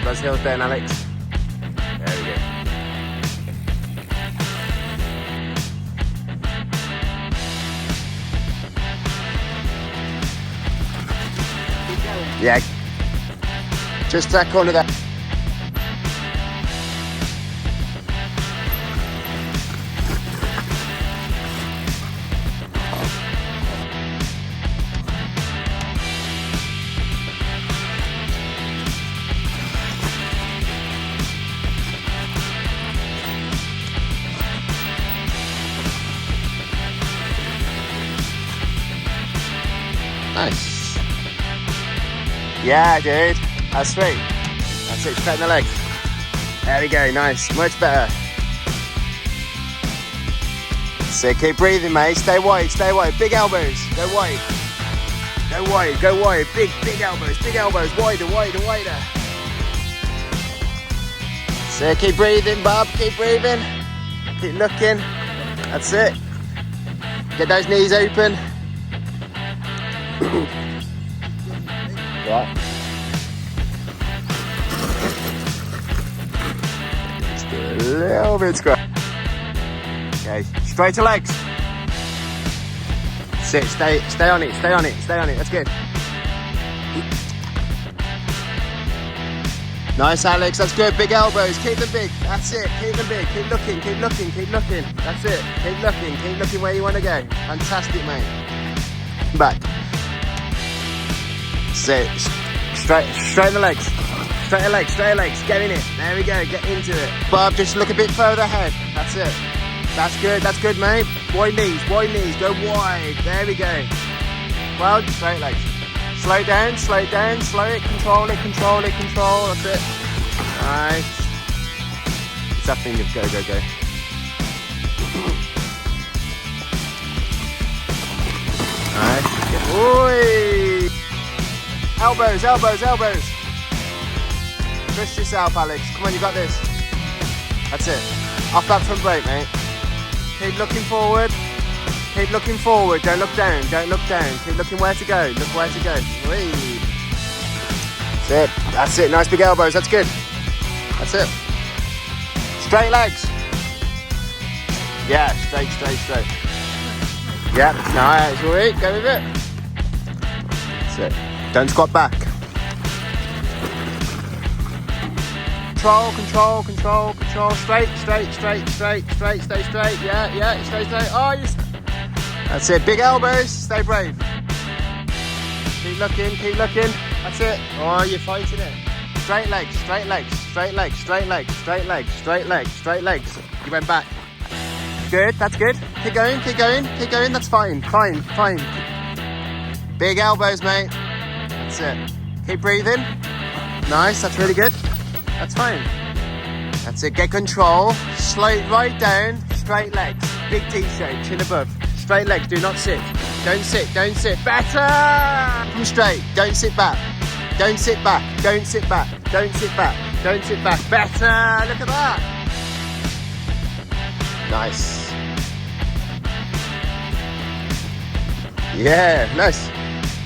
Drop those heels down, Alex. There we go. Yeah. Just tack onto that. Nice. Yeah, dude. That's sweet. That's it. Straighten the legs. There we go. Nice. Much better. So keep breathing, mate. Stay wide. Stay wide. Big elbows. Go wide. Go wide. Go wide. Big elbows. Big elbows. Wider, wider, wider. So keep breathing, Bob. Keep breathing. Keep looking. That's it. Get those knees open. Right. Just a little bit scratch. Okay, straight to legs. Sit, stay on it, stay on it, stay on it. That's good. Nice, Alex. That's good. Big elbows. Keep them big. That's it. Keep them big. Keep looking. Keep looking. Keep looking. That's it. Keep looking. Keep looking where you want to go. Fantastic, mate. Back. Sit. Straighten the legs. Straight legs. Straight legs. Get in it. There we go. Get into it. Bob, just look a bit further ahead. That's it. That's good. That's good, mate. Wide knees. Wide knees. Go wide. There we go. Well, straight legs. Slow it down, slow it down, slow it, control it, control it, control, that's it. Nice. It's that thing of go, go, go. Nice. Oi! Elbows, elbows, elbows. Trust yourself, Alex. Come on, you got this. That's it. Off that front brake, mate. Keep looking forward. Keep looking forward, don't look down, don't look down. Keep looking where to go, look where to go. Whee. That's it, nice big elbows, that's good. That's it. Straight legs. Yeah, straight, straight, straight. Yeah, nice, sweet, go with it. That's it. Don't squat back. Control, control, control, control. Straight, straight, straight, straight, straight, stay straight. Yeah, yeah, straight, straight. Oh, you. That's it. Big elbows. Stay brave. Keep looking. Keep looking. That's it. Oh, you're fighting it. Straight legs. Straight legs. Straight legs. Straight legs. Straight legs. Straight legs. Straight legs. You went back. Good. That's good. Keep going. Keep going. Keep going. That's fine. Fine. Fine. Big elbows, mate. That's it. Keep breathing. Nice. That's really good. That's fine. That's it. Get control. Slow it right down. Straight legs. Big T-shape. Chin above. Straight legs, do not sit. Don't sit, don't sit. Better! Come straight, don't sit back. Don't sit back, don't sit back. Don't sit back, don't sit back. Better! Look at that! Nice. Yeah, nice.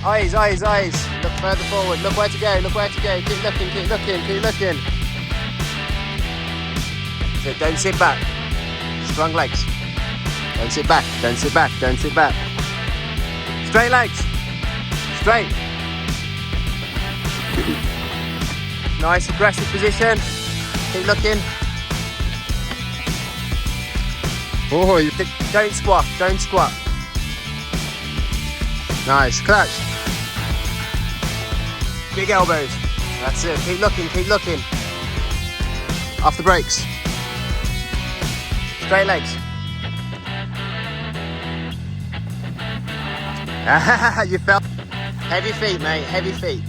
Eyes, eyes, eyes. Look further forward, look where to go, look where to go. Keep looking, keep looking, keep looking. So don't sit back. Strong legs. Don't sit back, don't sit back, don't sit back. Straight legs. Straight. Nice aggressive position. Keep looking. Oh, don't squat, don't squat. Nice, clutch. Big elbows. That's it, keep looking, keep looking. Off the brakes. Straight legs. You felt heavy feet, mate, heavy feet.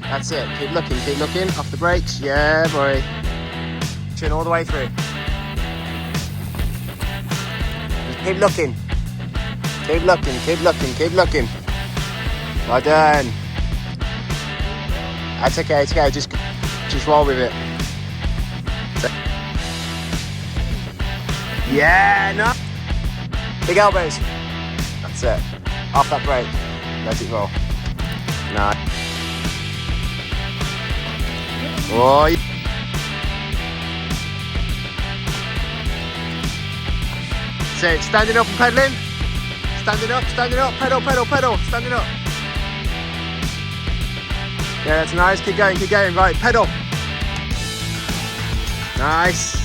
That's it. Keep looking off the brakes. Yeah, boy. Chin all the way through. Just keep looking. Keep looking, keep looking, keep looking. Well done. That's okay, it's okay. Just roll with it. Yeah, no. Big elbows. That's it. Off that brake, let it roll. No. Oh, yeah. So standing up and pedaling. Standing up, pedal, pedal, pedal, standing up. Yeah, that's nice. Keep going, right, pedal. Nice.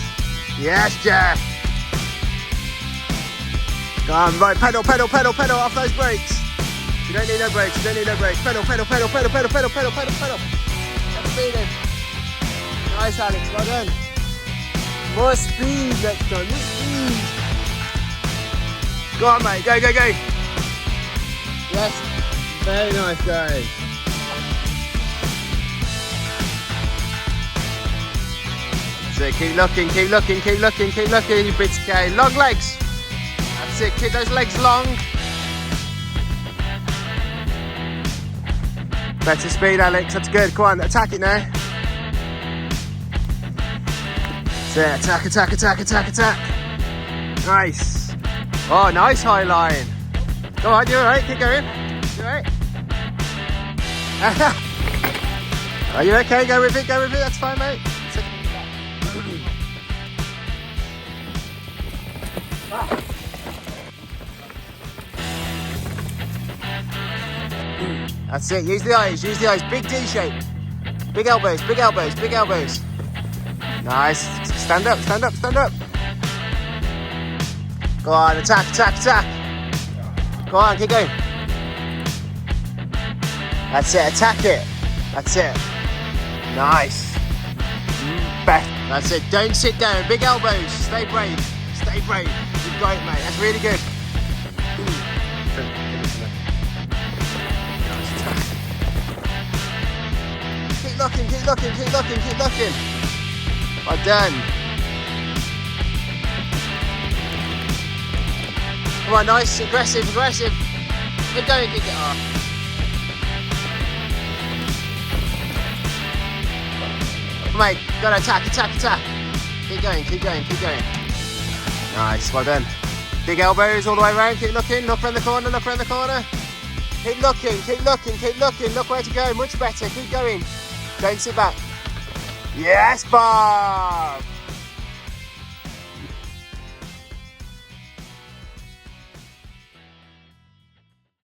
Yes, Jeff. Come on, right, pedal, pedal, pedal, pedal off those brakes. You don't need no brakes, Pedal, pedal, pedal, pedal, pedal, pedal, pedal, pedal, pedal. Get the speed in. Nice, Alex, well done. More speed next time, more speed. Go on, mate, go, go, go. Yes, very nice, guys. So keep looking, keep looking, keep looking, keep looking, you bits okay. Long legs. That's it, keep those legs long. Better speed, Alex, that's good. Come on, attack it now. So attack, attack, attack, attack, attack. Nice. Oh, nice high line. Go on, you're alright, keep going. You alright? Are you okay? Go with it, that's fine, mate. That's it, use the eyes, big D shape. Big elbows, big elbows, big elbows. Nice, stand up, stand up, stand up. Go on, attack, attack, attack. Go on, keep going. That's it, attack it. That's it. Nice. That's it, don't sit down, big elbows, stay brave, stay brave. You've got it, mate, that's really good. Keep looking, keep looking, keep looking, keep looking. Well done. Come on, nice, aggressive, aggressive. Keep going, keep it off. Mate, gotta attack, attack, attack. Keep going, keep going, keep going. Nice, well done. Big elbows all the way around, keep looking, look around the corner, look around the corner. Keep looking, keep looking, keep looking, look where to go, much better, keep going. Don't sit back. Yes, Bob!